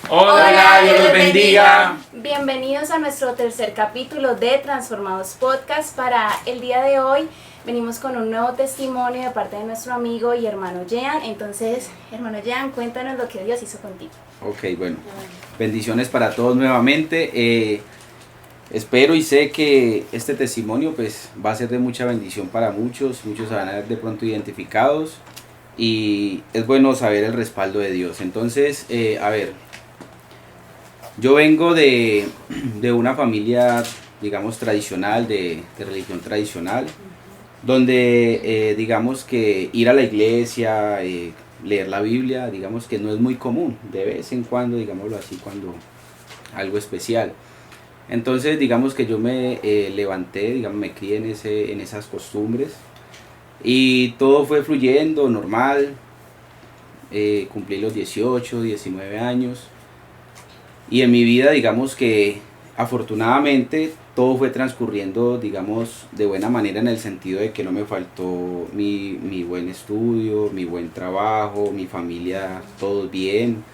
Hola, Dios los bendiga. Bienvenidos a nuestro tercer capítulo de Transformados Podcast. Para el día de hoy venimos con un nuevo testimonio de parte de nuestro amigo y hermano Jean. Entonces, hermano Jean, cuéntanos lo que Dios hizo contigo. Ok, bueno, bendiciones para todos nuevamente. Espero y sé que este testimonio pues va a ser de mucha bendición para muchos se van a ver de pronto identificados y es bueno saber el respaldo de Dios. Entonces, a ver, yo vengo de una familia, digamos, tradicional, de religión tradicional, donde digamos que ir a la iglesia, leer la Biblia, digamos que no es muy común, de vez en cuando, digámoslo así, cuando algo especial. Entonces, digamos que yo me levanté, digamos, me crié en esas costumbres y todo fue fluyendo normal. Cumplí los 18, 19 años y en mi vida, digamos que afortunadamente todo fue transcurriendo, digamos, de buena manera en el sentido de que no me faltó mi buen estudio, mi buen trabajo, mi familia, todo bien,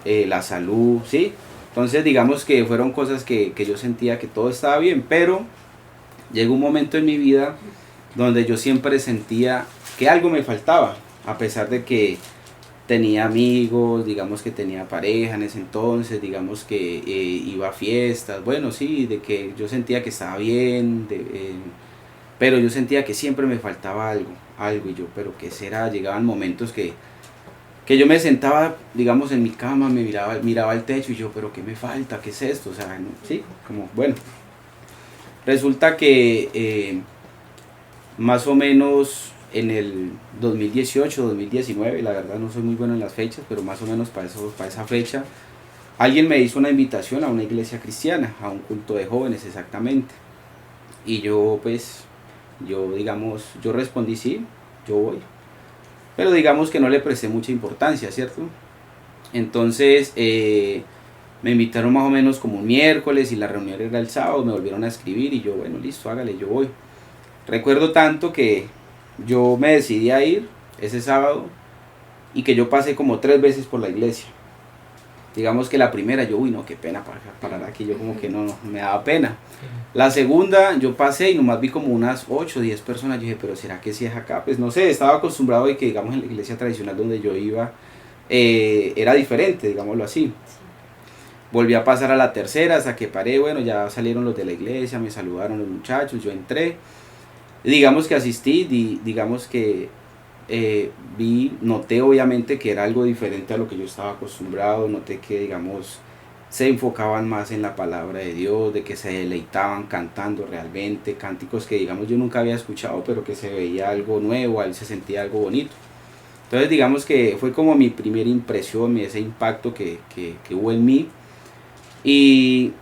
la salud, ¿sí? Entonces digamos que fueron cosas que yo sentía que todo estaba bien, pero llegó un momento en mi vida donde yo siempre sentía que algo me faltaba, a pesar de que tenía amigos, digamos que tenía pareja en ese entonces, digamos que iba a fiestas, bueno, sí, de que yo sentía que estaba bien, pero yo sentía que siempre me faltaba algo, y yo, pero ¿qué será? Llegaban momentos que yo me sentaba, digamos, en mi cama, miraba el techo y yo, pero ¿qué me falta? ¿Qué es esto? O sea, ¿no? Sí, como, bueno, resulta que más o menos en el 2018, 2019, la verdad no soy muy bueno en las fechas, pero más o menos para esa fecha, alguien me hizo una invitación a una iglesia cristiana, a un culto de jóvenes exactamente. Y yo pues, yo respondí sí, yo voy. Pero digamos que no le presté mucha importancia, ¿cierto? Entonces me invitaron más o menos como un miércoles y la reunión era el sábado, me volvieron a escribir y yo, bueno, listo, hágale, yo voy. Recuerdo tanto que yo me decidí a ir ese sábado y que yo pasé como 3 veces por la iglesia. Digamos que la primera yo, uy no, qué pena parar aquí, yo como que no, me daba pena. La segunda yo pasé y nomás vi como unas 8 o 10 personas, yo dije, pero ¿será que sí es acá? Pues no sé, estaba acostumbrado de que digamos en la iglesia tradicional donde yo iba era diferente, digámoslo así. Volví a pasar a la tercera hasta que paré, bueno, ya salieron los de la iglesia, me saludaron los muchachos, yo entré. Digamos que asistí, digamos que noté obviamente que era algo diferente a lo que yo estaba acostumbrado, noté que digamos se enfocaban más en la palabra de Dios, de que se deleitaban cantando realmente, cánticos que digamos yo nunca había escuchado, pero que se veía algo nuevo, se sentía algo bonito. Entonces digamos que fue como mi primera impresión, ese impacto que hubo en mí y,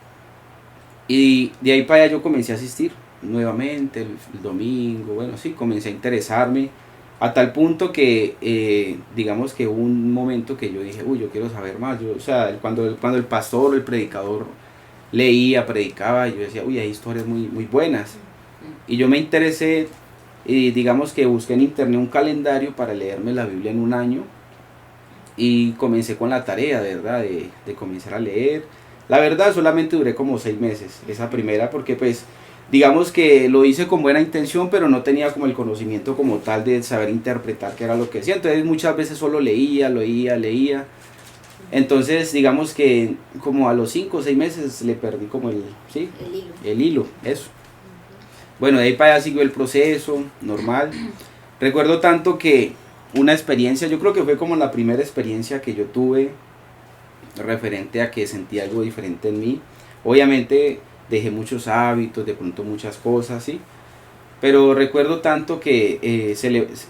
y de ahí para allá yo comencé a asistir nuevamente el domingo, bueno, sí, comencé a interesarme a tal punto que digamos que hubo un momento que yo dije, uy, yo quiero saber más, yo, o sea, cuando el pastor o el predicador leía, predicaba, yo decía, uy, hay historias muy buenas, y yo me interesé y digamos que busqué en internet un calendario para leerme la Biblia en un año y comencé con la tarea, de verdad, de comenzar a leer. La verdad solamente duré como 6 meses, esa primera, porque pues digamos que lo hice con buena intención, pero no tenía como el conocimiento como tal de saber interpretar qué era lo que decía. Entonces muchas veces solo leía. Entonces digamos que como a los 5 o 6 meses le perdí como ¿sí? El hilo, eso. Bueno, de ahí para allá siguió el proceso, normal. Recuerdo tanto que una experiencia, yo creo que fue como la primera experiencia que yo tuve referente a que sentí algo diferente en mí. Obviamente dejé muchos hábitos, de pronto muchas cosas, ¿sí? Pero recuerdo tanto que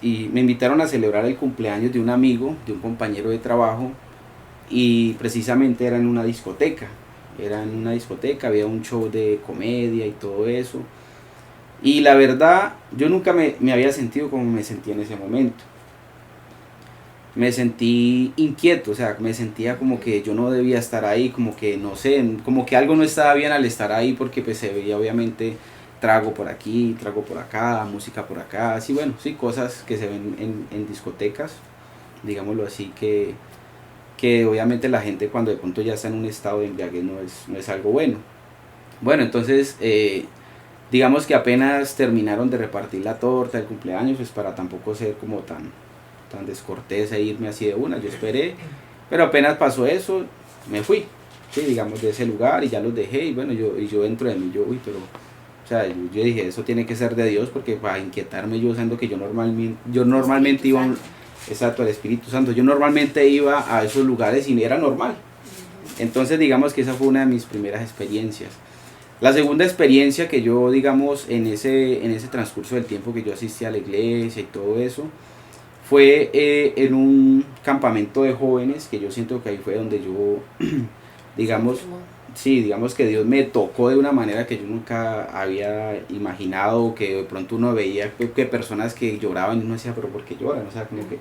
y me invitaron a celebrar el cumpleaños de un amigo, de un compañero de trabajo, y precisamente era en una discoteca. Era en una discoteca, había un show de comedia y todo eso. Y la verdad, yo nunca me había sentido como me sentí en ese momento. Me sentí inquieto, o sea, me sentía como que yo no debía estar ahí, como que no sé, como que algo no estaba bien al estar ahí porque pues se veía obviamente trago por aquí, trago por acá, música por acá, así bueno, sí, cosas que se ven en discotecas, digámoslo así, que obviamente la gente cuando de pronto ya está en un estado de embriaguez no es algo bueno. Bueno, entonces digamos que apenas terminaron de repartir la torta del cumpleaños, pues para tampoco ser como tan descortés e irme así de una, yo esperé, pero apenas pasó eso, me fui, sí, digamos, de ese lugar y ya los dejé y bueno, yo dentro de mí, uy, pero, o sea, yo dije, eso tiene que ser de Dios porque para inquietarme yo, siendo que yo normalmente iba, exacto, al Espíritu Santo, yo normalmente iba a esos lugares y era normal. Entonces digamos que esa fue una de mis primeras experiencias. La segunda experiencia que yo, digamos, en ese transcurso del tiempo que yo asistí a la iglesia y todo eso, fue en un campamento de jóvenes, que yo siento que ahí fue donde yo, digamos, sí, digamos que Dios me tocó de una manera que yo nunca había imaginado, que de pronto uno veía que personas que lloraban y uno decía, pero ¿por qué lloran? O sea, como que...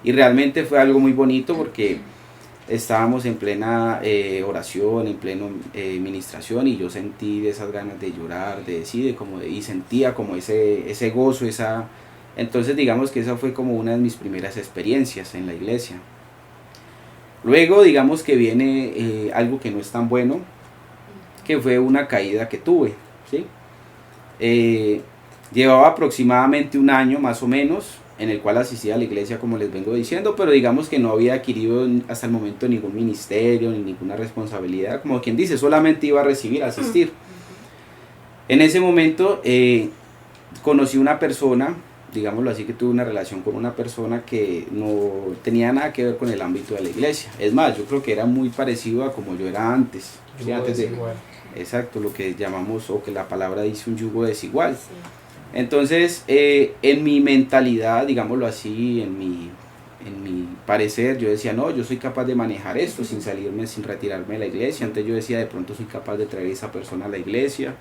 Y realmente fue algo muy bonito porque estábamos en plena oración, en plena ministración y yo sentí esas ganas de llorar, de decir, y sentía como ese gozo, entonces digamos que esa fue como una de mis primeras experiencias en la iglesia. Luego digamos que viene algo que no es tan bueno, que fue una caída que tuve, ¿sí? Llevaba aproximadamente un año más o menos en el cual asistía a la iglesia, como les vengo diciendo, pero digamos que no había adquirido hasta el momento ningún ministerio ni ninguna responsabilidad, como quien dice, solamente iba a recibir, a asistir. En ese momento conocí una persona, digámoslo así, que tuve una relación con una persona que no tenía nada que ver con el ámbito de la iglesia. Es más, yo creo que era muy parecido a como yo era antes. ¿Sí? Antes de, exacto, lo que llamamos, o que la palabra dice, un yugo desigual. Sí. Entonces, en mi mentalidad, digámoslo así, en mi parecer, yo decía, no, yo soy capaz de manejar esto sin salirme, sin retirarme de la iglesia. Antes yo decía, de pronto soy capaz de traer a esa persona a la iglesia.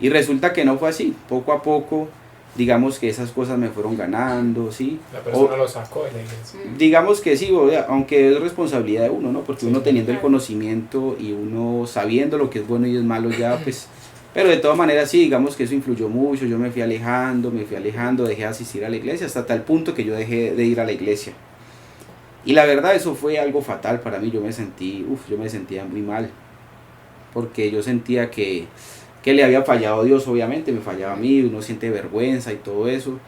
Y resulta que no fue así. Poco a poco, digamos que esas cosas me fueron ganando, ¿sí? La persona lo sacó de la iglesia. Digamos que sí, aunque es responsabilidad de uno, ¿no? Porque uno teniendo el conocimiento y uno sabiendo lo que es bueno y es malo ya, pues... Pero de todas maneras sí, digamos que eso influyó mucho, yo me fui alejando, dejé de asistir a la iglesia hasta tal punto que yo dejé de ir a la iglesia. Y la verdad eso fue algo fatal para mí, yo me sentía muy mal, porque yo sentía que le había fallado a Dios, obviamente, me fallaba a mí, uno siente vergüenza y todo eso.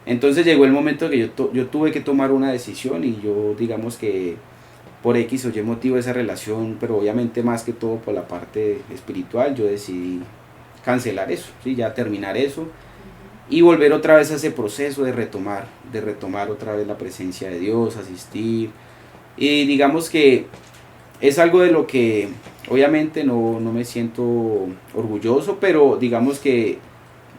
Entonces llegó el momento que yo tuve que tomar una decisión y yo digamos que por X o Y motivo esa relación, pero obviamente más que todo por la parte espiritual, yo decidí cancelar eso, ¿sí? Ya terminar eso y volver otra vez a ese proceso de retomar otra vez la presencia de Dios, asistir. Y digamos que es algo de lo que obviamente no me siento orgulloso, pero digamos que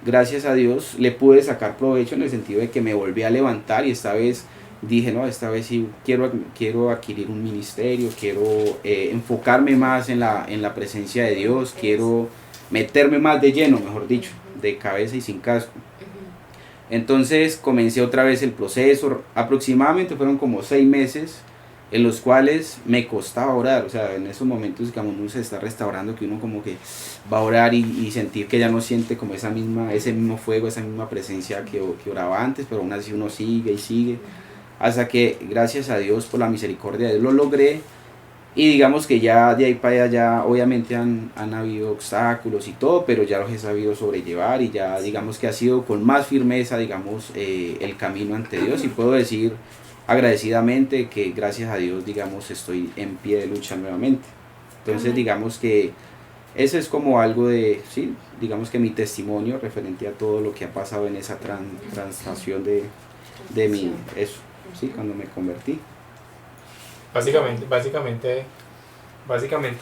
gracias a Dios le pude sacar provecho en el sentido de que me volví a levantar y esta vez dije, no, esta vez sí quiero adquirir un ministerio, quiero enfocarme más en la presencia de Dios, quiero meterme más de lleno, mejor dicho, de cabeza y sin casco. Entonces comencé otra vez el proceso, aproximadamente fueron como 6 meses en los cuales me costaba orar, o sea, en esos momentos que uno se está restaurando, que uno como que va a orar y sentir que ya no siente como ese mismo fuego, esa misma presencia que oraba antes, pero aún así uno sigue y sigue, hasta que gracias a Dios por la misericordia de Dios lo logré. Y digamos que ya de ahí para allá ya obviamente han habido obstáculos y todo, pero ya los he sabido sobrellevar y ya digamos que ha sido con más firmeza, digamos, el camino ante Dios, y puedo decir agradecidamente que gracias a Dios, digamos, estoy en pie de lucha nuevamente. Entonces digamos que eso es como algo de, sí, digamos que mi testimonio referente a todo lo que ha pasado en esa transformación de mi, eso, sí, cuando me convertí. Básicamente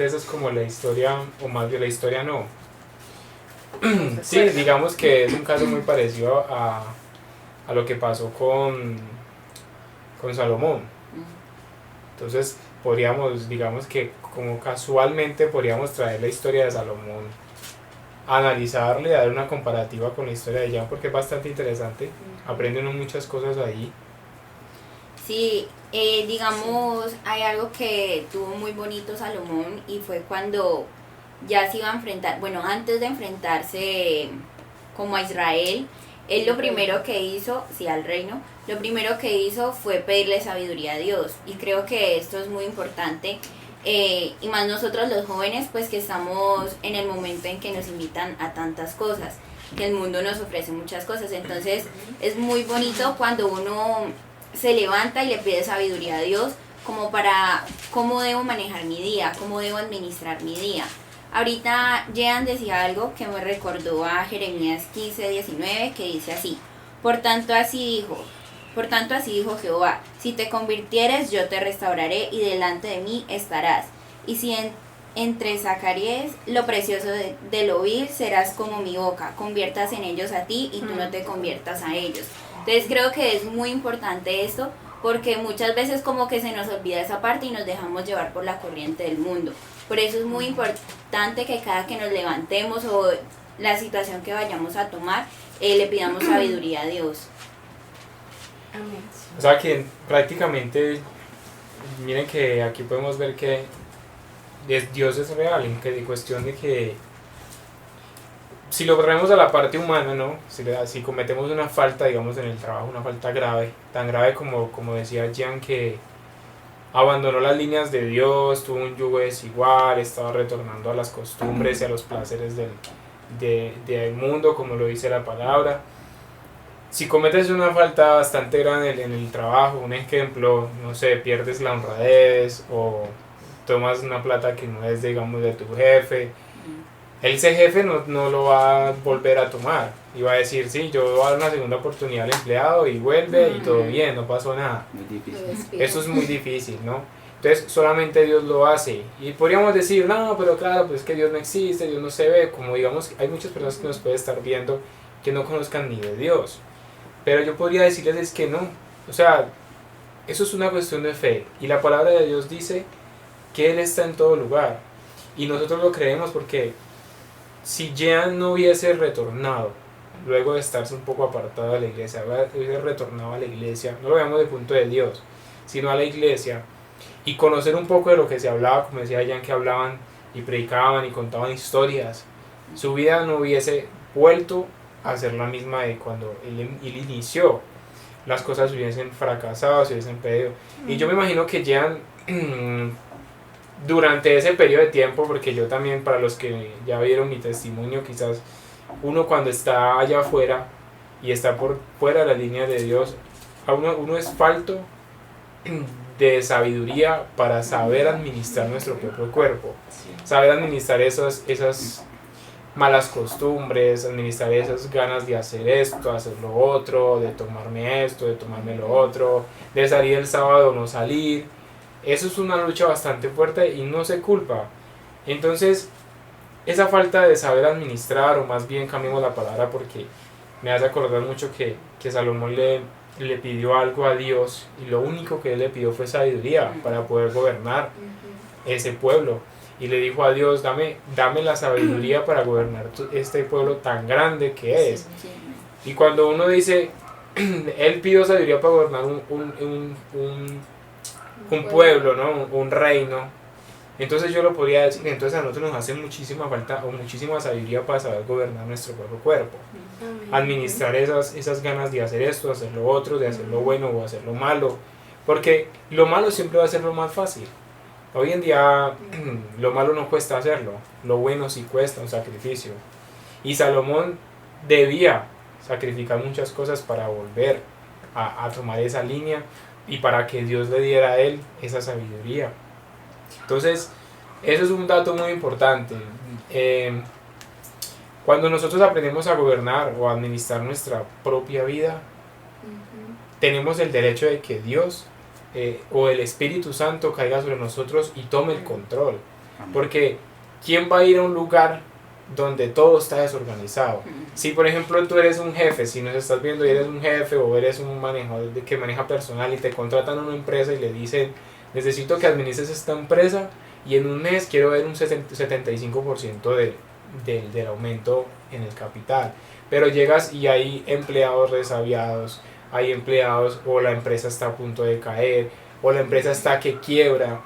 esa es como la historia, o más bien la historia no. Sí, digamos que es un caso muy parecido a lo que pasó con Salomón. Entonces digamos que como casualmente podríamos traer la historia de Salomón, analizarle, dar una comparativa con la historia de Jan, porque es bastante interesante, aprende uno muchas cosas ahí. Sí, digamos, hay algo que tuvo muy bonito Salomón y fue cuando ya se iba a enfrentar, bueno, antes de enfrentarse como a Israel, Él lo primero que hizo, sí, al reino, lo primero que hizo fue pedirle sabiduría a Dios. Y creo que esto es muy importante. Y más nosotros los jóvenes, pues que estamos en el momento en que nos invitan a tantas cosas, que el mundo nos ofrece muchas cosas. Entonces es muy bonito cuando uno se levanta y le pide sabiduría a Dios, como para cómo debo manejar mi día, cómo debo administrar mi día. Ahorita Jean decía algo que me recordó a Jeremías 15:19, que dice así: por tanto así dijo Jehová, si te convirtieres yo te restauraré y delante de mí estarás. Y si entresacaries lo precioso de lo vil, serás como mi boca, conviertas en ellos a ti y tú no te conviertas a ellos. Entonces creo que es muy importante esto, porque muchas veces como que se nos olvida esa parte y nos dejamos llevar por la corriente del mundo. Por eso es muy importante que cada que nos levantemos o la situación que vayamos a tomar, le pidamos sabiduría a Dios. Amén. O sea que prácticamente, miren que aquí podemos ver que Dios es real, en cuestión de que si lo traemos a la parte humana, ¿no? Si cometemos una falta, digamos, en el trabajo, una falta grave, tan grave como decía Jean, que abandonó las líneas de Dios, tuvo un yugo desigual, estaba retornando a las costumbres y a los placeres del mundo, como lo dice la palabra. Si cometes una falta bastante grande en el trabajo, un ejemplo, no sé, pierdes la honradez o tomas una plata que no es, digamos, de tu jefe, ese jefe no lo va a volver a tomar y va a decir, sí, yo voy a dar una segunda oportunidad al empleado y vuelve y todo bien, no pasó nada. Muy difícil. Eso es muy difícil, ¿no? Entonces solamente Dios lo hace. Y podríamos decir, no, pero claro, pues que Dios no existe, Dios no se ve. Como digamos, hay muchas personas que nos pueden estar viendo que no conozcan ni de Dios. Pero yo podría decirles es que no. O sea, eso es una cuestión de fe. Y la palabra de Dios dice que Él está en todo lugar. Y nosotros lo creemos porque si Jean no hubiese retornado, luego de estarse un poco apartado de la iglesia, hubiese retornado a la iglesia, no lo veamos de punto de Dios, sino a la iglesia, y conocer un poco de lo que se hablaba, como decía Jean, que hablaban y predicaban y contaban historias, su vida no hubiese vuelto a ser la misma de cuando él inició. Las cosas hubiesen fracasado, se hubiesen perdido. Y yo me imagino que Jean, durante ese periodo de tiempo, porque yo también, para los que ya vieron mi testimonio, quizás uno cuando está allá afuera y está por fuera de la línea de Dios, uno es falto de sabiduría para saber administrar nuestro propio cuerpo, saber administrar esas malas costumbres, administrar esas ganas de hacer esto, hacer lo otro, de tomarme esto, de tomarme lo otro, de salir el sábado o no salir. Eso es una lucha bastante fuerte y no se culpa. Entonces, esa falta de saber administrar, o más bien cambiemos la palabra porque me hace acordar mucho que Salomón le pidió algo a Dios y lo único que él le pidió fue sabiduría para poder gobernar ese pueblo. Y le dijo a Dios, dame la sabiduría para gobernar este pueblo tan grande que es. Y cuando uno dice, él pidió sabiduría para gobernar un pueblo, ¿no? Un reino. Entonces yo lo podría decir, entonces a nosotros nos hace muchísima falta o muchísima sabiduría para saber gobernar nuestro propio cuerpo. Administrar esas ganas de hacer esto, de hacer lo otro, de hacer lo bueno o hacer lo malo. Porque lo malo siempre va a ser lo más fácil. Hoy en día lo malo no cuesta hacerlo, lo bueno sí cuesta un sacrificio. Y Salomón debía sacrificar muchas cosas para volver a tomar esa línea y para que Dios le diera a él esa sabiduría. Entonces, eso es un dato muy importante. Cuando nosotros aprendemos a gobernar o a administrar nuestra propia vida, tenemos el derecho de que Dios o el Espíritu Santo caiga sobre nosotros y tome el control. Porque ¿quién va a ir a un lugar donde todo está desorganizado? Si por ejemplo tú eres un jefe, si nos estás viendo y eres un jefe o eres un manejador que maneja personal y te contratan a una empresa y le dicen, necesito que administres esta empresa y en un mes quiero ver un 75% del aumento en el capital, pero llegas y hay empleados resabiados, hay empleados o la empresa está a punto de caer o la empresa está que quiebra,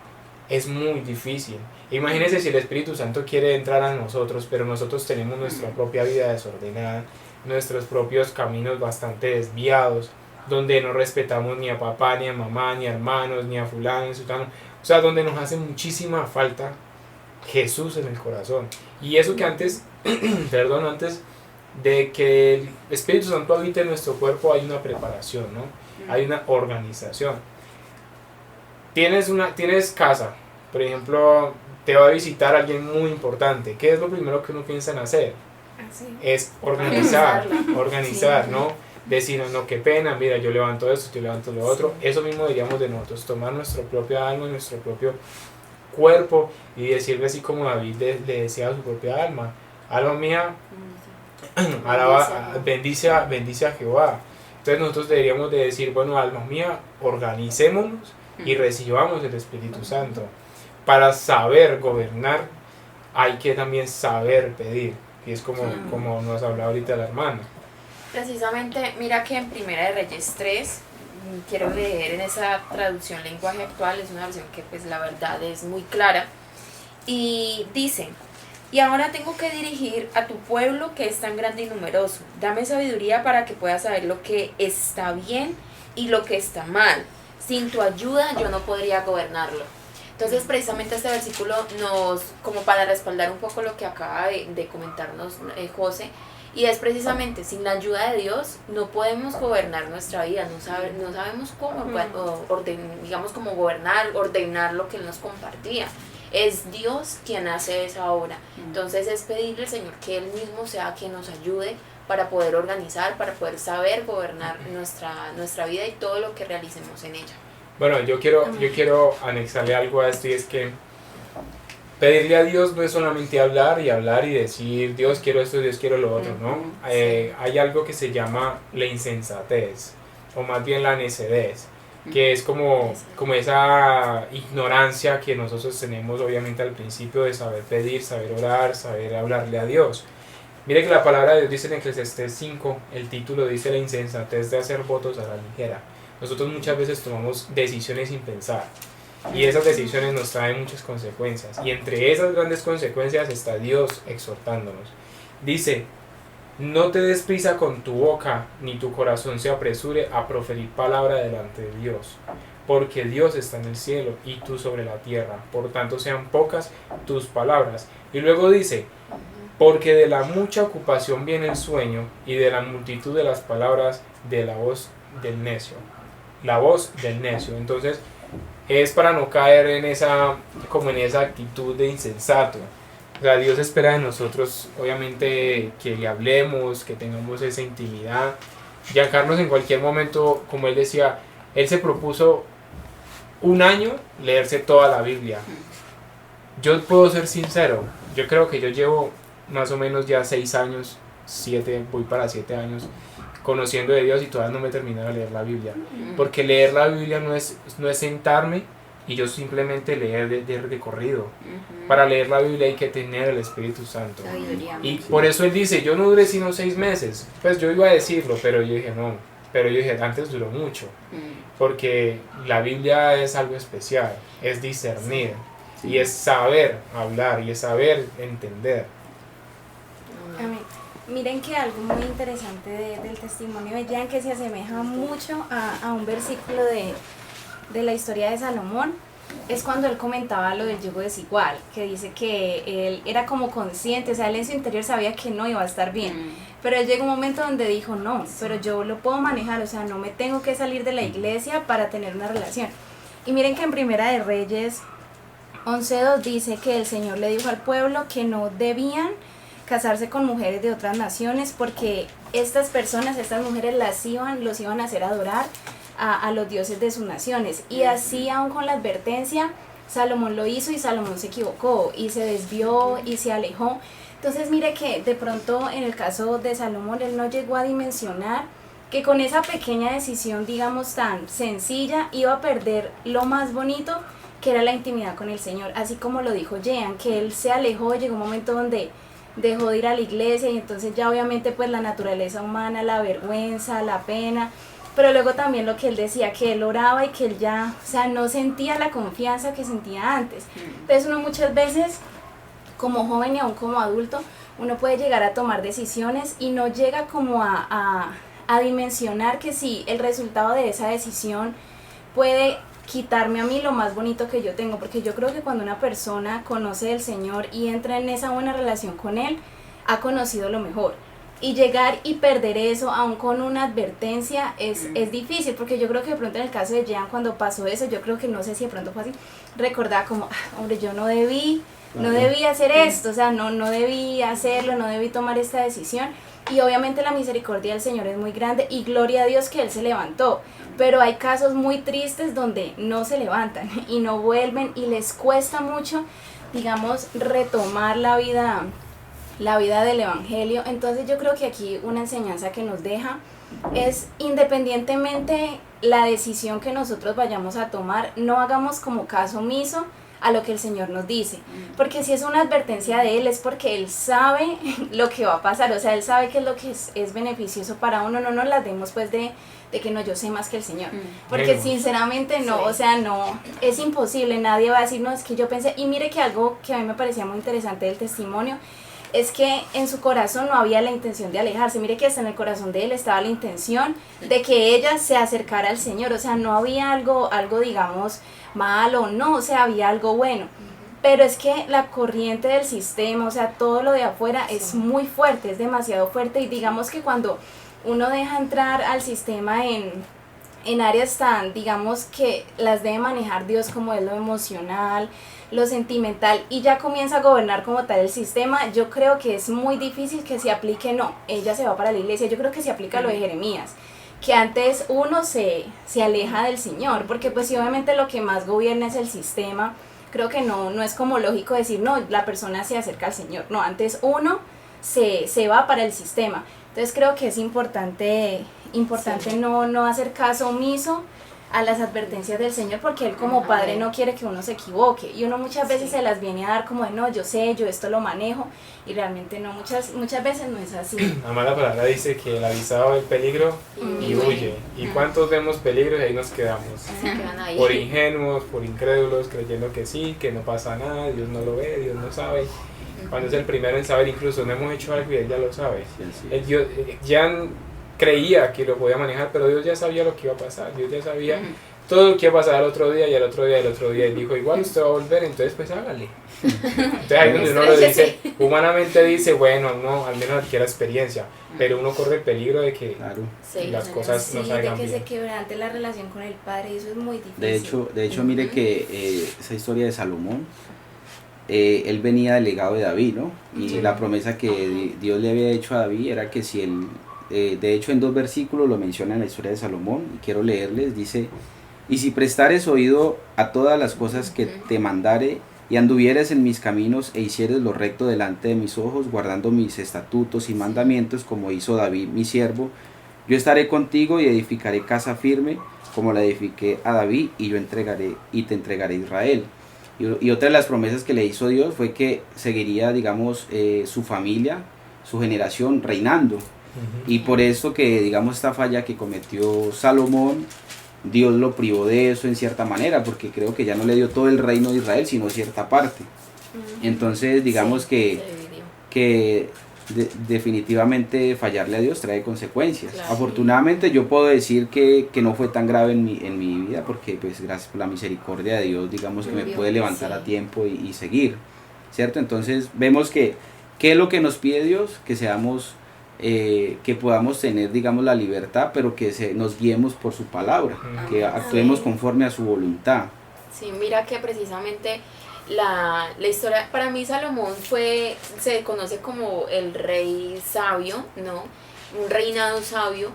es muy difícil. Imagínense si el Espíritu Santo quiere entrar a nosotros, pero nosotros tenemos nuestra propia vida desordenada, nuestros propios caminos bastante desviados, donde no respetamos ni a papá, ni a mamá, ni a hermanos, ni a fulano, ni a sultano, o sea, donde nos hace muchísima falta Jesús en el corazón. Y eso que antes, perdón, antes de que el Espíritu Santo habite en nuestro cuerpo hay una preparación, ¿no? Hay una organización. Tienes casa, por ejemplo, te va a visitar alguien muy importante. ¿Qué es lo primero que uno piensa en hacer? Es organizar, Sí. ¿no? Decir, no, qué pena, mira, yo levanto esto, yo levanto lo otro. Eso mismo diríamos de nosotros, tomar nuestro propio alma, nuestro propio cuerpo y decirle así como David le decía a su propia alma: alma mía, bendice a Jehová. Entonces nosotros deberíamos de decir, bueno, alma mía, organicémonos y recibamos el Espíritu Santo. Para saber gobernar hay que también saber pedir, y es como nos habla ahorita la hermana. Precisamente, mira que en Primera de Reyes 3, quiero leer en esa traducción lenguaje actual, es una versión que pues la verdad es muy clara, y dice: y ahora tengo que dirigir a tu pueblo que es tan grande y numeroso, dame sabiduría para que pueda saber lo que está bien y lo que está mal, sin tu ayuda yo no podría gobernarlo. Entonces precisamente este versículo como para respaldar un poco lo que acaba de comentarnos José, y es precisamente, sin la ayuda de Dios no podemos gobernar nuestra vida, no sabemos cómo, digamos, cómo gobernar, ordenar lo que Él nos compartía. Es Dios quien hace esa obra. Entonces es pedirle al Señor que Él mismo sea quien nos ayude para poder organizar, para poder saber gobernar nuestra vida y todo lo que realicemos en ella. Bueno, yo quiero anexarle algo a esto, y es que pedirle a Dios no es solamente hablar y decir, Dios quiero esto, Dios quiero lo otro, ¿no? Hay algo que se llama la insensatez, o más bien la necedez, que es como esa ignorancia que nosotros tenemos obviamente al principio de saber pedir, saber orar, saber hablarle a Dios. Mire que la palabra de Dios dice en Eclesiastés 5, el título dice la insensatez de hacer votos a la ligera. Nosotros muchas veces tomamos decisiones sin pensar, y esas decisiones nos traen muchas consecuencias, y entre esas grandes consecuencias está Dios exhortándonos. Dice: no te des prisa con tu boca, ni tu corazón se apresure a proferir palabra delante de Dios, porque Dios está en el cielo y tú sobre la tierra, por tanto sean pocas tus palabras. Y luego dice: porque de la mucha ocupación viene el sueño, y de la multitud de las palabras de la voz del necio. La voz del necio. Entonces es para no caer en esa actitud de insensato. O sea, Dios espera de nosotros obviamente que le hablemos, que tengamos esa intimidad. Giancarlos en cualquier momento, como él decía, él se propuso un año leerse toda la Biblia. Yo puedo ser sincero, yo creo que yo llevo más o menos ya 6 años, 7, voy para 7 años conociendo de Dios, y todavía no me he terminado de leer la Biblia, porque leer la Biblia no es sentarme y yo simplemente leer de corrido. Para leer la Biblia hay que tener el Espíritu Santo, y por eso él dice: yo no duré sino 6 meses. Pues yo iba a decirlo, pero yo dije no, antes duró mucho, porque la Biblia es algo especial, es discernir, y es saber hablar, y es saber entender. Amén. Miren que algo muy interesante del testimonio de Jean, que se asemeja mucho a un versículo de la historia de Salomón, es cuando él comentaba lo del yugo desigual, que dice que él era como consciente, o sea, él en su interior sabía que no iba a estar bien, pero él llegó un momento donde dijo, no, pero yo lo puedo manejar, o sea, no me tengo que salir de la iglesia para tener una relación. Y miren que en Primera de Reyes 11:2 dice que el Señor le dijo al pueblo que no debían casarse con mujeres de otras naciones, porque estas mujeres los iban a hacer adorar a los dioses de sus naciones. Y así, aún con la advertencia, Salomón lo hizo, y Salomón se equivocó y se desvió y se alejó. Entonces mire que de pronto en el caso de Salomón, él no llegó a dimensionar que con esa pequeña decisión, digamos tan sencilla, iba a perder lo más bonito, que era la intimidad con el Señor. Así como lo dijo Jean, que él se alejó, llegó un momento donde dejó de ir a la iglesia, y entonces ya obviamente pues la naturaleza humana, la vergüenza, la pena, pero luego también lo que él decía, que él oraba y que él ya, o sea, no sentía la confianza que sentía antes. Entonces uno muchas veces, como joven y aún como adulto, uno puede llegar a tomar decisiones y no llega como a dimensionar que si el resultado de esa decisión puede quitarme a mí lo más bonito que yo tengo, porque yo creo que cuando una persona conoce del Señor y entra en esa buena relación con Él, ha conocido lo mejor. Y llegar y perder eso, aún con una advertencia, es difícil, porque yo creo que de pronto en el caso de Jean, cuando pasó eso, yo creo que no sé si de pronto fue así, recordaba como, hombre, yo no debí hacer esto, o sea, no debí hacerlo, no debí tomar esta decisión. Y obviamente la misericordia del Señor es muy grande y gloria a Dios que Él se levantó. Pero hay casos muy tristes donde no se levantan y no vuelven y les cuesta mucho, digamos, retomar la vida del Evangelio. Entonces yo creo que aquí una enseñanza que nos deja es, independientemente la decisión que nosotros vayamos a tomar, no hagamos como caso omiso a lo que el Señor nos dice, porque si es una advertencia de Él es porque Él sabe lo que va a pasar, o sea, Él sabe qué es lo que es beneficioso para uno. No nos las demos pues de que no, yo sé más que el Señor, porque Bueno, sinceramente no, sí. o sea, no, es imposible, nadie va a decir, no, es que yo pensé. Y mire que algo que a mí me parecía muy interesante del testimonio es que en su corazón no había la intención de alejarse. Mire que hasta en el corazón de él estaba la intención de que ella se acercara al Señor, o sea, no había algo digamos malo, no, o sea, había algo bueno. Pero es que la corriente del sistema, o sea, todo lo de afuera es muy fuerte, es demasiado fuerte. Y digamos que cuando uno deja entrar al sistema en áreas tan, digamos, que las debe manejar Dios, como es lo emocional, lo sentimental, y ya comienza a gobernar como tal el sistema, yo creo que es muy difícil que se aplique, no, ella se va para la iglesia. Yo creo que se aplica lo de Jeremías, que antes uno se aleja del Señor, porque pues sí, obviamente lo que más gobierna es el sistema. Creo que no es como lógico decir, no, la persona se acerca al Señor, no, antes uno se va para el sistema. Entonces creo que es importante sí, no hacer caso omiso a las advertencias del Señor, porque Él como Padre no quiere que uno se equivoque, y uno muchas veces se las viene a dar como de, no, yo sé, yo esto lo manejo, y realmente no, muchas veces no es así. Además la palabra dice que el avisado ve el peligro y huye. ¿Y cuántos vemos peligros y ahí nos quedamos? Se quedan ahí. Por ingenuos, por incrédulos, creyendo que sí, que no pasa nada, Dios no lo ve, Dios no sabe. Cuando es el primero en saber, incluso no hemos hecho algo y Él ya lo sabe. Dios ya creía que lo podía manejar, pero Dios ya sabía lo que iba a pasar. Dios ya sabía todo lo que iba a pasar al otro día y al otro día y al otro día. Y dijo, igual usted va a volver, entonces pues hágale. Entonces ahí donde uno lo dice, humanamente dice, bueno, no, al menos adquiera experiencia, pero uno corre el peligro de que Sí, las cosas no Sí, salgan de que bien. se quebrante la relación con el Padre, y eso es muy difícil. De hecho mire que esa historia de Salomón, él venía del legado de David, ¿no? Y la promesa que Dios le había hecho a David era que si él, de hecho en 2 versículos lo menciona en la historia de Salomón, y quiero leerles, dice, y si prestares oído a todas las cosas que te mandare, y anduvieres en mis caminos, e hicieres lo recto delante de mis ojos, guardando mis estatutos y mandamientos, como hizo David mi siervo, yo estaré contigo y edificaré casa firme, como la edifiqué a David, y te entregaré a Israel. Y otra de las promesas que le hizo Dios fue que seguiría, digamos, su familia, su generación reinando. Y por eso que, digamos, esta falla que cometió Salomón, Dios lo privó de eso en cierta manera, porque creo que ya no le dio todo el reino de Israel, sino cierta parte. Entonces, digamos que definitivamente fallarle a Dios trae consecuencias. Claro. Afortunadamente yo puedo decir que no fue tan grave en mi vida, porque pues gracias por la misericordia de Dios, digamos que me puede levantar a tiempo y seguir, ¿cierto? Entonces vemos que ¿qué es lo que nos pide Dios? Que seamos, que podamos tener, digamos, la libertad, pero que nos guiemos por su palabra, que actuemos conforme a su voluntad. Sí, mira que precisamente la historia, para mí Salomón se conoce como el rey sabio, ¿no? Un reinado sabio,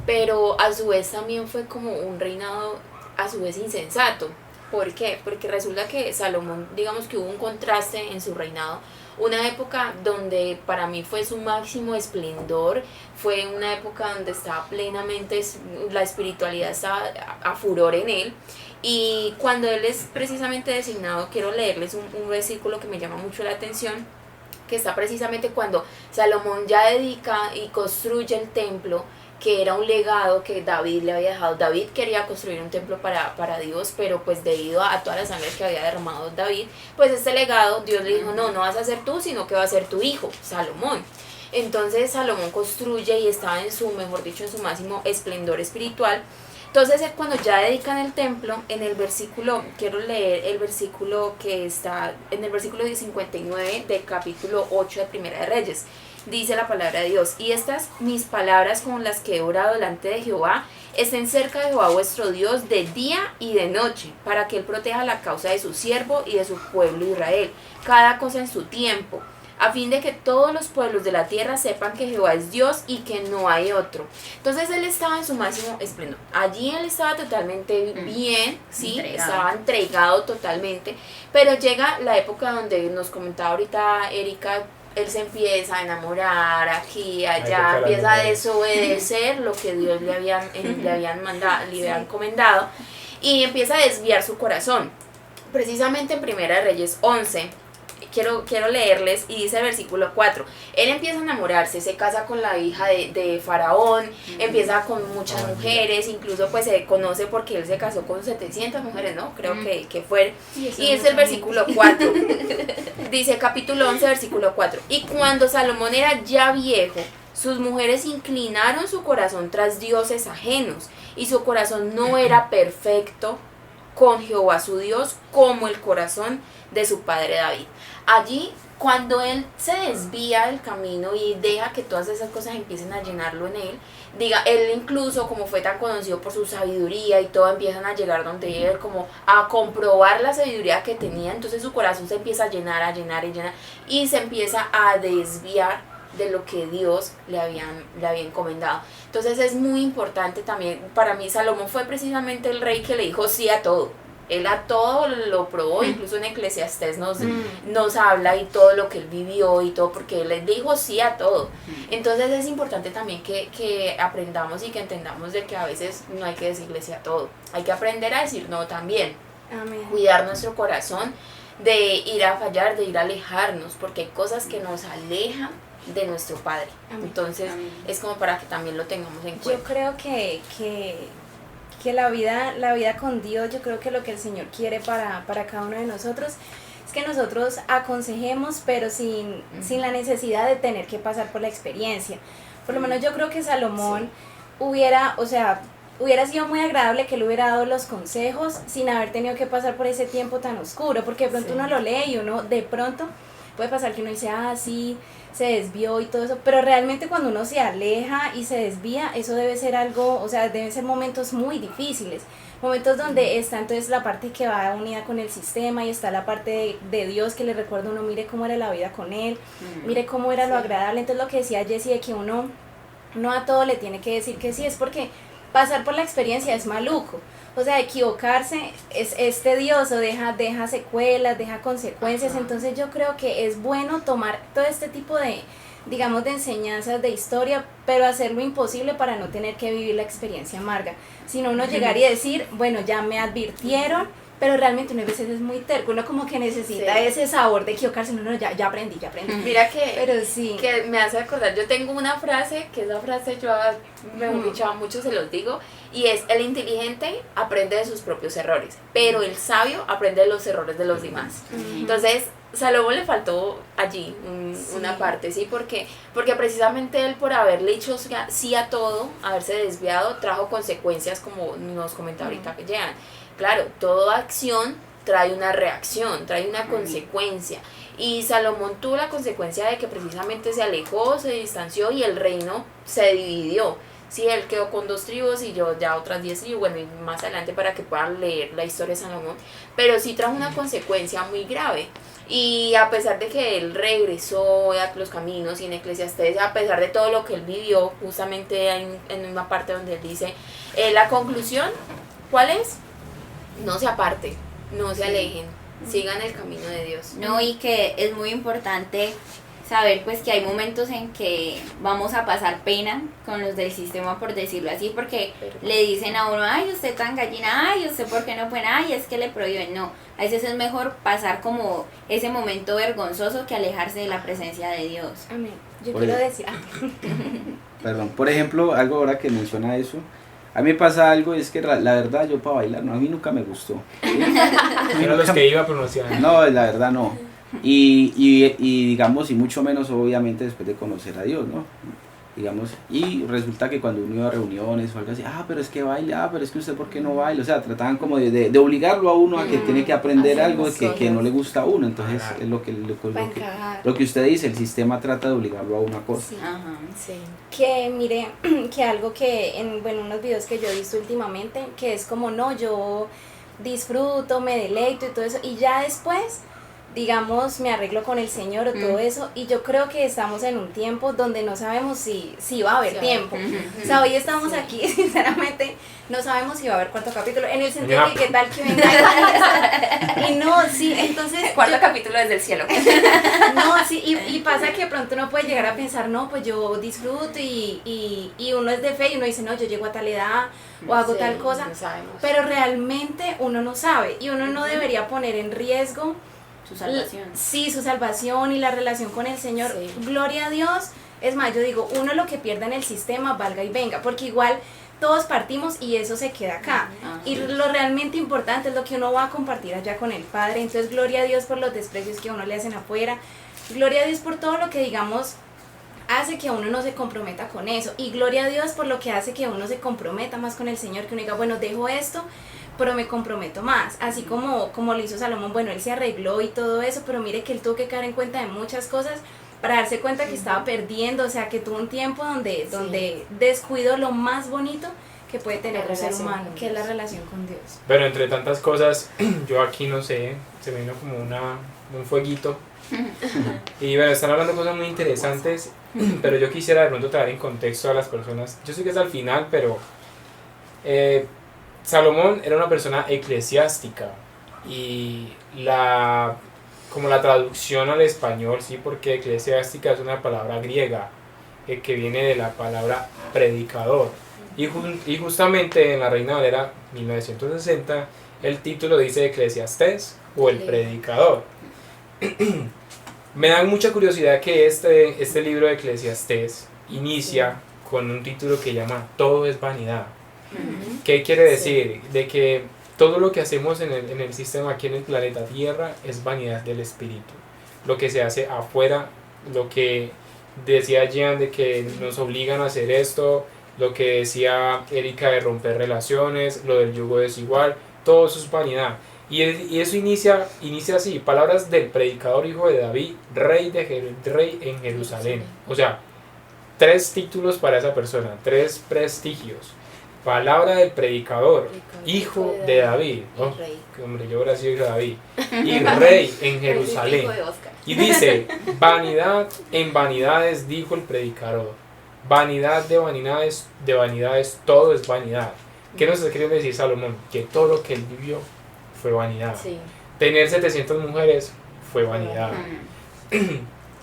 pero a su vez también fue como un reinado a su vez insensato. ¿Por qué? Porque resulta que Salomón, digamos que hubo un contraste en su reinado. Una época donde para mí fue su máximo esplendor, fue una época donde estaba plenamente, la espiritualidad estaba a furor en él. Y cuando él es precisamente designado, quiero leerles un versículo que me llama mucho la atención, que está precisamente cuando Salomón ya dedica y construye el templo, que era un legado que David le había dejado. David quería construir un templo para Dios, pero pues debido a toda la sangre que había derramado David, pues este legado Dios le dijo, no vas a ser tú, sino que va a ser tu hijo, Salomón. Entonces Salomón construye y estaba en su, mejor dicho, en su máximo esplendor espiritual. Entonces cuando ya dedican el templo, en el versículo, quiero leer el versículo que está en el versículo 59 del capítulo 8 de Primera de Reyes. Dice la palabra de Dios, y estas mis palabras con las que he orado delante de Jehová, estén cerca de Jehová vuestro Dios de día y de noche, para que él proteja la causa de su siervo y de su pueblo Israel, cada cosa en su tiempo, a fin de que todos los pueblos de la tierra sepan que Jehová es Dios y que no hay otro. Entonces él estaba en su máximo esplendor. Allí él estaba totalmente bien, ¿sí? Estaba entregado totalmente, pero llega la época donde nos comentaba ahorita Erika, él se empieza a enamorar aquí, allá, empieza a desobedecer lo que Dios le habían mandado, le habían encomendado, y empieza a desviar su corazón. Precisamente en Primera de Reyes 11, quiero leerles, y dice el versículo 4, él empieza a enamorarse, se casa con la hija de Faraón, empieza con muchas mujeres, incluso pues se conoce porque él se casó con 700 mujeres, ¿no? Creo que fue, y es el versículo 4, dice capítulo 11, versículo 4, y cuando Salomón era ya viejo, sus mujeres inclinaron su corazón tras dioses ajenos, y su corazón no era perfecto con Jehová su Dios como el corazón de su padre David. Allí, cuando él se desvía del camino y deja que todas esas cosas empiecen a llenarlo en él, él incluso, como fue tan conocido por su sabiduría y todo, empiezan a llegar donde él, como a comprobar la sabiduría que tenía, entonces su corazón se empieza a llenar, y se empieza a desviar de lo que Dios le había encomendado. Entonces es muy importante también, para mí Salomón fue precisamente el rey que le dijo sí a todo. Él a todo lo probó, incluso en Eclesiastés nos habla y todo lo que él vivió y todo, porque él le dijo sí a todo. Entonces es importante también que aprendamos y que entendamos de que a veces no hay que decirle sí a todo. Hay que aprender a decir no también. Amén. Cuidar nuestro corazón de ir a fallar, de ir a alejarnos, porque hay cosas que nos alejan de nuestro Padre. Amén. Entonces es como para que también lo tengamos en cuenta. Yo creo que la vida con Dios, yo creo que lo que el Señor quiere para cada uno de nosotros es que nosotros aconsejemos, pero sin la necesidad de tener que pasar por la experiencia. Por lo menos yo creo que Salomón hubiera sido muy agradable que él hubiera dado los consejos sin haber tenido que pasar por ese tiempo tan oscuro, porque de pronto uno lo lee y uno de pronto puede pasar que uno dice, sí, se desvió y todo eso, pero realmente cuando uno se aleja y se desvía, eso debe ser algo, deben ser momentos muy difíciles, momentos donde está entonces la parte que va unida con el sistema y está la parte de Dios que le recuerda a uno, mire cómo era la vida con él, mire cómo era lo agradable. Entonces lo que decía Jessie de que uno no a todo le tiene que decir que sí, es porque pasar por la experiencia es maluco. Equivocarse es tedioso, deja secuelas, deja consecuencias. Entonces yo creo que es bueno tomar todo este tipo de enseñanzas de historia, pero hacer lo imposible para no tener que vivir la experiencia amarga. Sino uno llegar y decir, bueno, ya me advirtieron, pero realmente uno a veces es muy terco, uno como que necesita ese sabor de equivocarse, no, ya aprendí. Mira que, pero sí, que me hace acordar, yo tengo una frase, que esa frase yo mejor dicho a muchos se los digo, y es: el inteligente aprende de sus propios errores, pero el sabio aprende de los errores de los demás. Entonces Salomón le faltó allí una parte, ¿sí? Porque precisamente él, por haberle dicho sí a todo, haberse desviado, trajo consecuencias, como nos comentaba ahorita que llegan. Claro, toda acción trae una reacción, trae una consecuencia. Y Salomón tuvo la consecuencia de que precisamente se alejó, se distanció y el reino se dividió. Sí, él quedó con 2 tribus y yo ya otras 10 tribus, bueno, y más adelante para que puedan leer la historia de Salomón. Pero sí trajo una consecuencia muy grave. Y a pesar de que él regresó a los caminos y en Eclesiastés, a pesar de todo lo que él vivió, justamente en una parte donde él dice, la conclusión, ¿cuál es? No se aparten, no se alejen, sigan el camino de Dios. No, y que es muy importante saber pues que hay momentos en que vamos a pasar pena con los del sistema, por decirlo así, porque le dicen a uno, ay, usted tan gallina, ay, usted por qué no puede, ay, es que le prohíben. No, a veces es mejor pasar como ese momento vergonzoso que alejarse de la presencia de Dios. Amén. Yo Oye. quiero decir, perdón, por ejemplo, algo ahora que menciona eso, a mí me pasa algo, es que la verdad yo para bailar, no, a mí nunca me gustó. ¿Sí? Eran los que iba a pronunciar. No, la verdad no. Y digamos, y mucho menos obviamente después de conocer a Dios, ¿no? Digamos, y resulta que cuando uno iba a reuniones o algo así, pero es que baila, pero es que usted ¿por qué no baila? O sea, trataban como de obligarlo a uno a que tiene que aprender algo que no le gusta a uno, entonces es lo que usted dice, el sistema trata de obligarlo a una cosa. Sí. Ajá. Sí. Que mire, que algo que en unos videos que yo he visto últimamente, que es como no, yo disfruto, me deleito y todo eso, y ya después, digamos, me arreglo con el Señor o todo eso, y yo creo que estamos en un tiempo donde no sabemos si va a haber tiempo. O sea, hoy estamos aquí, sinceramente, no sabemos si va a haber cuarto capítulo, en el sentido de que qué tal que venga y no, sí, entonces... Cuarto capítulo desde el cielo. No, sí, y pasa que de pronto uno puede llegar a pensar, no, pues yo disfruto y uno es de fe y uno dice, no, yo llego a tal edad o hago tal cosa, No sabemos. pero realmente uno no sabe y uno no debería poner en riesgo Su salvación. sí, su salvación y la relación con el Señor. Sí. Gloria a Dios. Es más, yo digo, uno lo que pierda en el sistema, valga y venga, porque igual todos partimos y eso se queda acá. Y lo realmente importante es lo que uno va a compartir allá con el Padre. Entonces, gloria a Dios por los desprecios que a uno le hacen afuera. Gloria a Dios por todo lo que, digamos, hace que uno no se comprometa con eso. Y gloria a Dios por lo que hace que uno se comprometa más con el Señor, que uno diga, bueno, dejo esto, pero me comprometo más. Así como lo hizo Salomón, bueno, él se arregló y todo eso, pero mire que él tuvo que caer en cuenta de muchas cosas para darse cuenta que estaba perdiendo, o sea, que tuvo un tiempo donde descuidó lo más bonito que puede tener un ser humano, que es la relación con Dios. Pero entre tantas cosas, yo aquí no sé, se me vino como un fueguito. Y bueno, están hablando cosas muy interesantes, pero yo quisiera de pronto traer en contexto a las personas. Yo sé que es al final, pero Salomón era una persona eclesiástica y como la traducción al español, sí, porque eclesiástica es una palabra griega que viene de la palabra predicador. Y justamente en la Reina Valera 1960 el título dice Eclesiastés o el predicador. Me da mucha curiosidad que este libro de Eclesiastés inicia con un título que llama Todo es vanidad. ¿Qué quiere decir? De que todo lo que hacemos en el sistema aquí en el planeta Tierra es vanidad del espíritu. Lo que se hace afuera, lo que decía Jean de que nos obligan a hacer esto, lo que decía Erika de romper relaciones, lo del yugo desigual, todo eso es vanidad. Y eso inicia así, palabras del predicador hijo de David, rey en Jerusalén. O sea, 3 títulos para esa persona, 3 prestigios. Palabra del predicador, hijo de David. Oh, que hombre, yo ahora sí hijo de David. Y rey en Jerusalén. Y dice, vanidad en vanidades, dijo el predicador. Vanidad de vanidades, todo es vanidad. ¿Qué nos está queriendo decir Salomón? Que todo lo que él vivió fue vanidad. Sí. Tener 700 mujeres fue vanidad.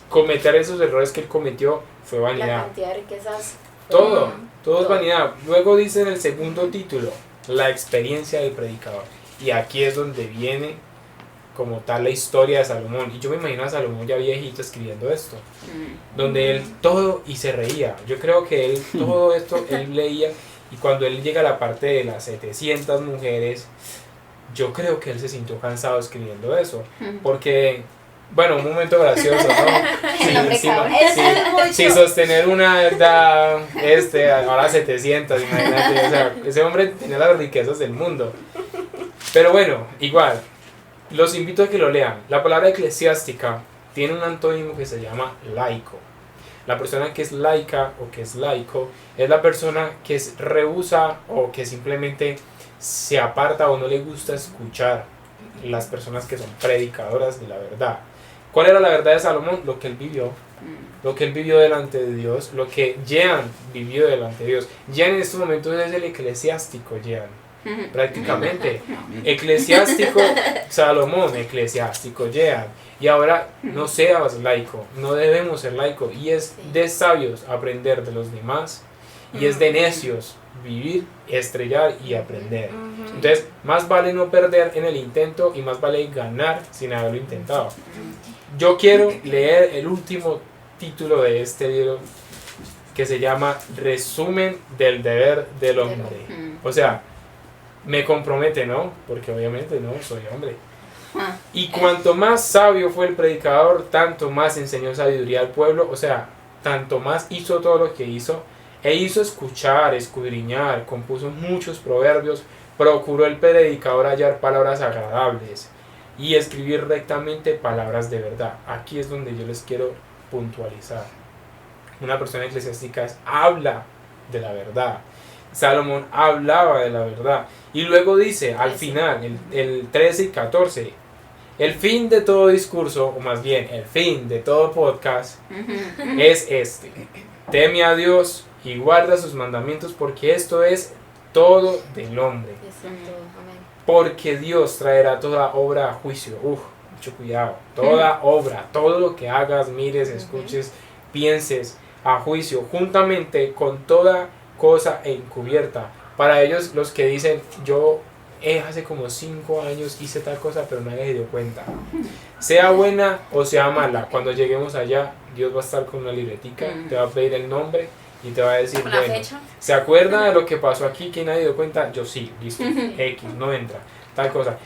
Cometer esos errores que él cometió fue La vanidad. cantidad de riquezas. Todo es vanidad. Luego dice en el segundo título, la experiencia del predicador. Y aquí es donde viene como tal la historia de Salomón. Y yo me imagino a Salomón ya viejito escribiendo esto. Donde él todo y se reía. Yo creo que él todo esto, él leía. Y cuando él llega a la parte de las 700 mujeres, yo creo que él se sintió cansado escribiendo eso. Porque, bueno, un momento gracioso, ¿no? Sí, sostener una edad, ahora 700, imagínate. O sea, ese hombre tenía las riquezas del mundo. Pero bueno, igual, los invito a que lo lean. La palabra eclesiástica tiene un antónimo que se llama laico. La persona que es laica o que es laico es la persona que rehúsa o que simplemente se aparta o no le gusta escuchar las personas que son predicadoras de la verdad. ¿Cuál era la verdad de Salomón? Lo que él vivió. Lo que él vivió delante de Dios, lo que Jean vivió delante de Dios. Jean en estos momentos es el eclesiástico, Jean. Prácticamente. Eclesiástico Salomón, eclesiástico Jean. Y ahora no seas laico, no debemos ser laico. Y es de sabios aprender de los demás. Y es de necios vivir, estrellar y aprender. Entonces, más vale no perder en el intento y más vale ganar sin haberlo intentado. Yo quiero leer el último título de este libro que se llama Resumen del deber del hombre. O sea, me compromete, ¿no? Porque obviamente no soy hombre. Y cuanto más sabio fue el predicador, tanto más enseñó sabiduría al pueblo, o sea, tanto más hizo todo lo que hizo, e hizo escuchar, escudriñar, compuso muchos proverbios, procuró el predicador hallar palabras agradables y escribir rectamente palabras de verdad. Aquí es donde yo les quiero puntualizar. Una persona eclesiástica habla de la verdad. Salomón hablaba de la verdad. Y luego dice, al final, el 13 y 14, el fin de todo discurso, o más bien, el fin de todo podcast, es este. Teme a Dios y guarda sus mandamientos, porque esto es todo del hombre. Porque Dios traerá toda obra a juicio. Mucho cuidado. Toda obra, todo lo que hagas, mires, escuches, pienses, a juicio, juntamente con toda cosa encubierta. Para ellos, los que dicen, yo hace como 5 años hice tal cosa, pero nadie se dio cuenta. Sea buena o sea mala, cuando lleguemos allá, Dios va a estar con una libretica, te va a pedir el nombre y te va a decir, bueno, ¿se acuerda de lo que pasó aquí que nadie dio cuenta? Yo sí, listo, X, no entra, tal cosa.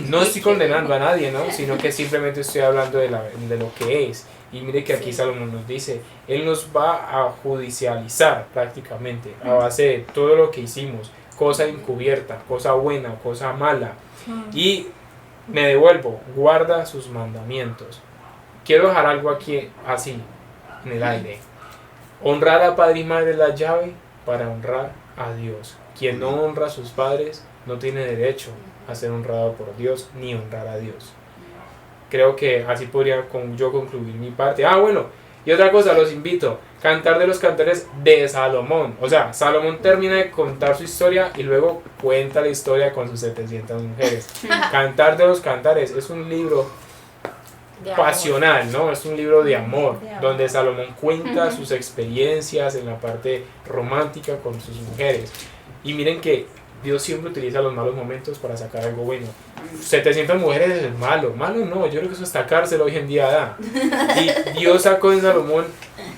No estoy condenando a nadie, ¿no? Sino que simplemente estoy hablando de lo que es. Y mire que aquí Salomón nos dice, Él nos va a judicializar prácticamente a base de todo lo que hicimos, cosa encubierta, cosa buena, cosa mala. Y me devuelvo, guarda sus mandamientos. Quiero dejar algo aquí así, en el aire. Honrar a padre y madre es la llave para honrar a Dios. Quien no honra a sus padres no tiene derecho a ser honrado por Dios ni honrar a Dios. Creo que así podría yo concluir mi parte. Bueno, y otra cosa, los invito, Cantar de los Cantares de Salomón. O sea, Salomón termina de contar su historia y luego cuenta la historia con sus 700 mujeres. Cantar de los Cantares es un libro pasional, ¿no? Es un libro de amor, donde Salomón cuenta sus experiencias en la parte romántica con sus mujeres. Y miren que Dios siempre utiliza los malos momentos para sacar algo bueno. 700 mujeres es malo no, yo creo que eso hasta cárcel hoy en día da. Y Dios sacó de Salomón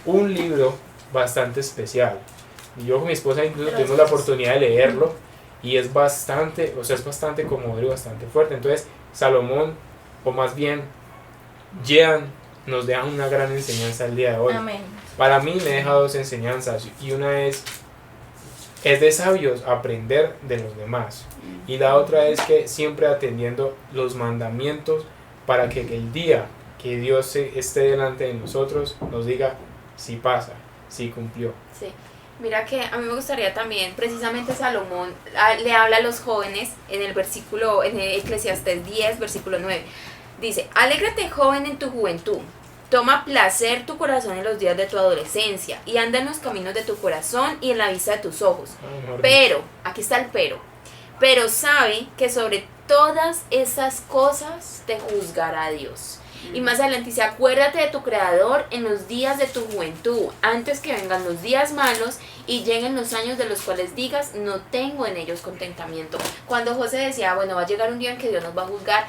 un libro bastante especial. Y yo con mi esposa incluso tuvimos la oportunidad de leerlo y es bastante conmovedor y bastante fuerte. Entonces Salomón, o más bien Jean, nos deja una gran enseñanza el día de hoy. Amén. Para mí me deja 2 enseñanzas y una es de sabios aprender de los demás y la otra es que siempre atendiendo los mandamientos para que el día que Dios esté delante de nosotros nos diga si pasa, si cumplió. Sí. Mira que a mí me gustaría también, precisamente Salomón le habla a los jóvenes en el Eclesiastés 10, versículo 9. Dice, alégrate joven en tu juventud, toma placer tu corazón en los días de tu adolescencia y anda en los caminos de tu corazón y en la vista de tus ojos. Pero, aquí está el pero sabe que sobre todas esas cosas te juzgará Dios. Y más adelante dice, acuérdate de tu Creador en los días de tu juventud, antes que vengan los días malos y lleguen los años de los cuales digas, no tengo en ellos contentamiento. Cuando José decía, bueno, va a llegar un día en que Dios nos va a juzgar,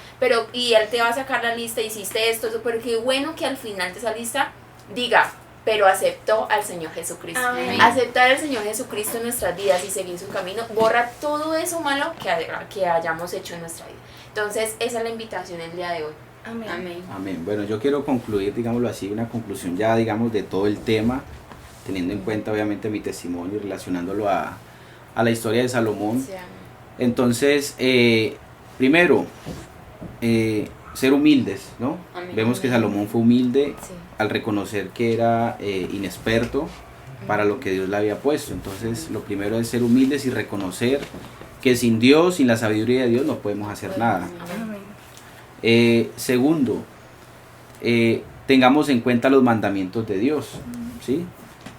y Él te va a sacar la lista, hiciste esto, pero qué bueno que al final de esa lista diga, pero aceptó al Señor Jesucristo. Amén. Aceptar al Señor Jesucristo en nuestras vidas y seguir su camino, borra todo eso malo que hayamos hecho en nuestra vida. Entonces, esa es la invitación el día de hoy. Amén. Amén. Amén. Bueno, yo quiero concluir, digámoslo así, una conclusión ya, digamos, de todo el tema, teniendo en cuenta obviamente mi testimonio y relacionándolo a la historia de Salomón. Sí, amén. Entonces, primero, ser humildes, ¿no? Amén. Vemos que Salomón fue humilde Sí. al reconocer que era inexperto para lo que Dios le había puesto. Entonces, lo primero es ser humildes y reconocer que sin Dios, sin la sabiduría de Dios, no podemos hacer nada. Amén. Segundo, tengamos en cuenta los mandamientos de Dios, ¿sí?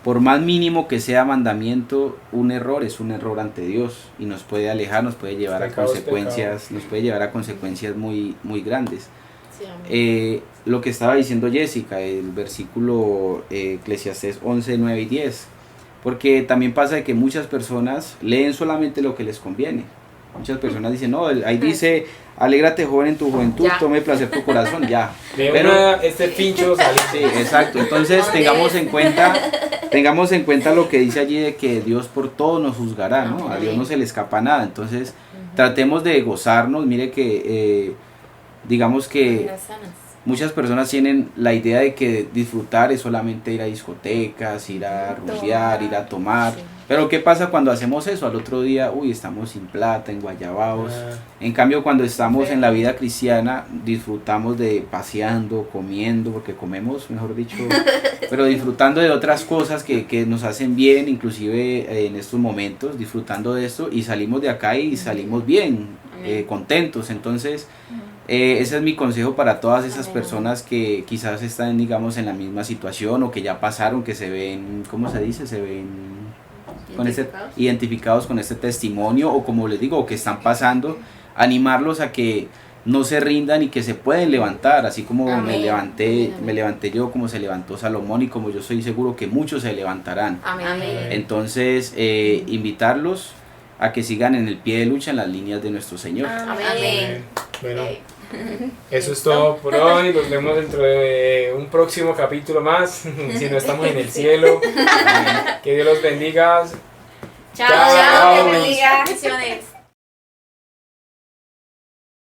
Por más mínimo que sea mandamiento, un error es un error ante Dios y nos puede alejar, nos puede llevar a consecuencias, muy, muy grandes. Sí, amén. Lo que estaba diciendo Jessica, el versículo Eclesiastés 11, 9 y 10, porque también pasa de que muchas personas leen solamente lo que les conviene. Muchas personas dicen, no, ahí dice, alégrate joven en tu juventud, Ya. tome placer tu corazón, ya. De Pero- una, este pincho sale. Sí, exacto. Entonces tengamos en cuenta tengamos en cuenta lo que dice allí de que Dios por todo nos juzgará, ¿no? A Dios no se le escapa nada, entonces tratemos de gozarnos. Mire que digamos que muchas personas tienen la idea de que disfrutar es solamente ir a discotecas, ir a rumbear, ir a tomar. Pero ¿qué pasa cuando hacemos eso? Al otro día, estamos sin plata, enguayabados. En cambio, cuando estamos en la vida cristiana, disfrutamos de paseando, comiendo, porque comemos, mejor dicho, pero disfrutando de otras cosas que nos hacen bien, inclusive en estos momentos, disfrutando de esto, y salimos de acá y salimos bien, contentos. Entonces, ese es mi consejo para todas esas personas que quizás están, digamos, en la misma situación o que ya pasaron, que se ven, ¿cómo se dice? Se ven identificados con este testimonio, o como les digo, que están pasando, animarlos a que no se rindan y que se pueden levantar, así como me levanté yo, como se levantó Salomón, y como yo estoy seguro que muchos se levantarán. Entonces, invitarlos a que sigan en el pie de lucha en las líneas de nuestro Señor. Amén. Bueno, eso es todo por hoy. Nos vemos dentro de un próximo capítulo más. Si no estamos en el cielo. Que Dios los bendiga. Chao, Dios bendiga. Bendiciones.